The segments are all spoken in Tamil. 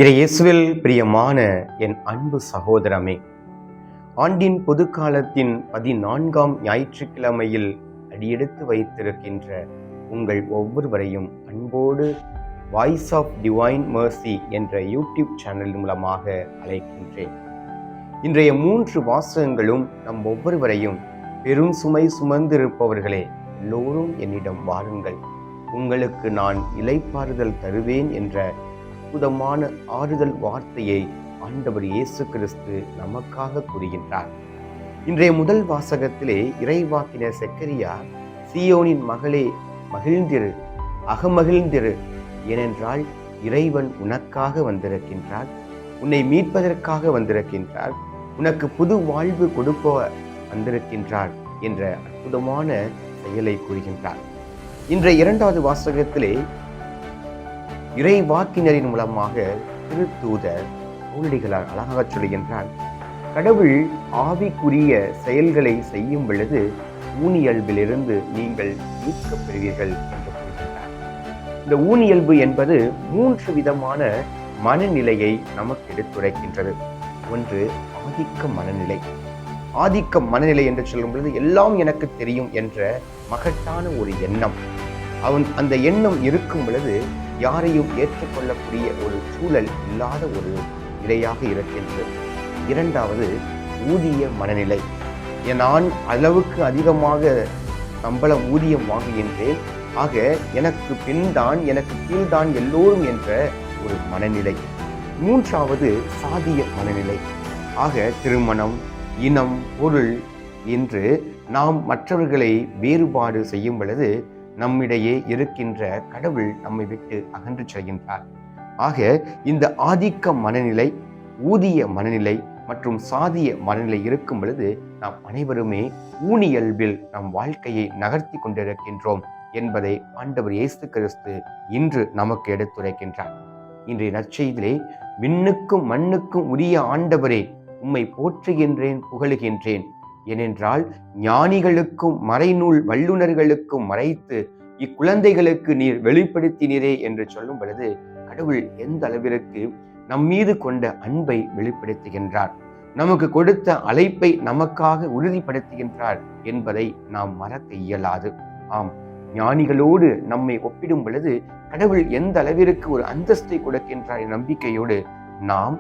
இயேசுவில் பிரியமான என் அன்பு சகோதரமே, ஆண்டின் பொதுக்காலத்தின் 14ஆம் ஞாயிற்றுக்கிழமையில் அடியெடுத்து வைத்திருக்கின்ற உங்கள் ஒவ்வொருவரையும் அன்போடு வாய்ஸ் ஆஃப் டிவைன் மெர்சி என்ற யூடியூப் சேனல் மூலமாக அழைக்கின்றேன். இன்றைய 3 வாசகங்களும் நம் ஒவ்வொருவரையும் பெரும் சுமை சுமந்திருப்பவர்களே, எல்லோரும் என்னிடம் வாருங்கள், உங்களுக்கு நான் இளைப்பாறுதல் தருவேன் என்ற அற்புதமான ஆறுதல் வார்த்தையை ஆண்டவர் இயேசு கிறிஸ்து நமக்காக கூறுகின்றார். இன்றைய முதல் வாசகத்திலே இறைவாக்கினர் செக்கரியா, சீயோனின் மகளே மகிழ்ந்திரு, அகமகிழ்ந்திரு, ஏனென்றால் இறைவன் உனக்காக வந்திருக்கின்றார், உன்னை மீட்பதற்காக வந்திருக்கின்றார், உனக்கு புது வாழ்வு கொடுப்ப வந்திருக்கின்றார் என்ற அற்புதமான செயலை கூறுகின்றார். இன்றைய 2வது வாசகத்திலே இறைவாக்கினரின் மூலமாக திருத்தூதர் பவுலடிகளார் அழகாக சொல்கின்றார், கடவுள் ஆவிக்குரிய செயல்களை செய்யும் பொழுது ஊனியல்பிலிருந்து நீங்கள் மீட்கப் பெறுவீர்கள் என்று கூறுகின்றார். இந்த ஊனியல்பு என்பது 3 விதமான மனநிலையை நமக்கு எடுத்துரைக்கின்றது. ஒன்று, ஆதிக்க மனநிலை. ஆதிக்க மனநிலை என்று சொல்லும் பொழுது எல்லாம் எனக்கு தெரியும் என்ற மகட்டான ஒரு எண்ணம். அந்த எண்ணம் இருக்கும் பொழுது யாரையும் ஏற்றுக்கொள்ளக்கூடிய ஒரு சூழல் இல்லாத ஒரு நிலையாக இருக்கின்றது. 2வது, ஊதிய மனநிலை. நான் அளவுக்கு அதிகமாக சம்பளம் ஊதியம் வாங்குகின்றேன், ஆக எனக்கு பின்தான் எனக்கு கீழ்தான் எல்லோரும் என்ற ஒரு மனநிலை. 3வது, சாதிய மனநிலை. ஆக திருமணம், இனம், பொருள் என்று நாம் மற்றவர்களை வேறுபாடு செய்யும் பொழுது நம்மிடையே இருக்கின்ற கடவுள் நம்மை விட்டு அகன்று செல்கின்றார். ஆக இந்த ஆதிக்க மனநிலை, ஊதிய மனநிலை மற்றும் சாதிய மனநிலை இருக்கும் பொழுது நாம் அனைவருமே ஊனியல்பில் நம் வாழ்க்கையை நகர்த்தி கொண்டிருக்கின்றோம் என்பதை ஆண்டவர் இயேசு கிறிஸ்து இன்று நமக்கு எடுத்துரைக்கின்றார். இன்றைய நற்செய்தியிலே, விண்ணுக்கும் மண்ணுக்கும் உரிய ஆண்டவரே, உம்மை போற்றுகின்றேன், புகழுகின்றேன், ஏனென்றால் ஞானிகளுக்கும் மறைநூல் வல்லுநர்களுக்கும் மறைத்து இக்குழந்தைகளுக்கு நீர் வெளிப்படுத்தினரே என்று சொல்லும் பொழுது கடவுள் எந்த அளவிற்கு நம் மீது கொண்ட அன்பை வெளிப்படுத்துகின்றார், நமக்கு கொடுத்த அழைப்பை நமக்காக உறுதிப்படுத்துகின்றார் என்பதை நாம் மறக்க இயலாது. ஆம், ஞானிகளோடு நம்மை ஒப்பிடும் பொழுது கடவுள் எந்த அளவிற்கு ஒரு அந்தஸ்தை கொடுக்கின்றார் நம்பிக்கையோடு நாம்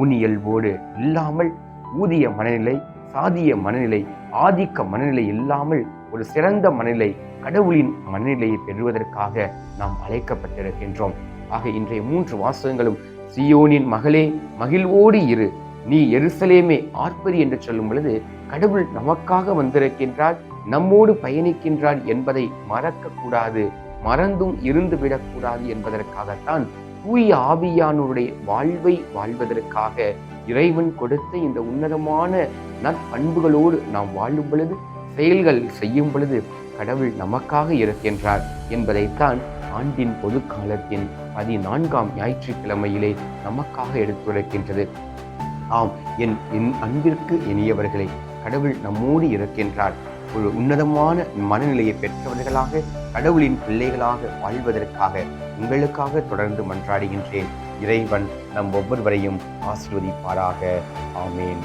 ஊனியல்போடு இல்லாமல் ஊதிய மனநிலை, சாதிய மனநிலை, ஆதிக்க மனநிலை இல்லாமல் ஒரு சிறந்த மனநிலை, கடவுளின் மனநிலையை பெறுவதற்காக நாம் அழைக்கப்பட்டிருக்கின்றோம். ஆக இன்றைய 3 வாசகங்களும் சீயோனின் மகளே மகிழ்வோடு இரு, நீ எருசலேமே ஆர்ப்பரி என்று சொல்லும் பொழுது கடவுள் நமக்காக வந்திருக்கின்றார், நம்மோடு பயணிக்கின்றார் என்பதை மறக்கக்கூடாது, மறந்தும் இருந்து விடக்கூடாது என்பதற்காகத்தான் தூய ஆவியானோருடைய வாழ்வை வாழ்வதற்காக இறைவன் கொடுத்த இந்த உன்னதமான நற்பண்புகளோடு நாம் வாழும் பொழுது, செயல்கள் செய்யும் பொழுது கடவுள் நமக்காக இருக்கின்றார் என்பதைத்தான் ஆண்டின் பொது காலத்தின் 14ஆம் ஞாயிற்றுக்கிழமையிலே நமக்காக எடுத்துரைக்கின்றது. ஆம், என் அன்பிற்கு இனியவர்களே, கடவுள் நம்மோடு இருக்கின்றார். ஒரு உன்னதமான மனநிலையை பெற்றவர்களாக, கடவுளின் பிள்ளைகளாக வாழ்வதற்காக உங்களுக்காக தொடர்ந்து மன்றாடுகின்றேன். இறைவன் நம் ஒவ்வொருவரையும் ஆசீர்வதிப்பாராக. ஆமேன்.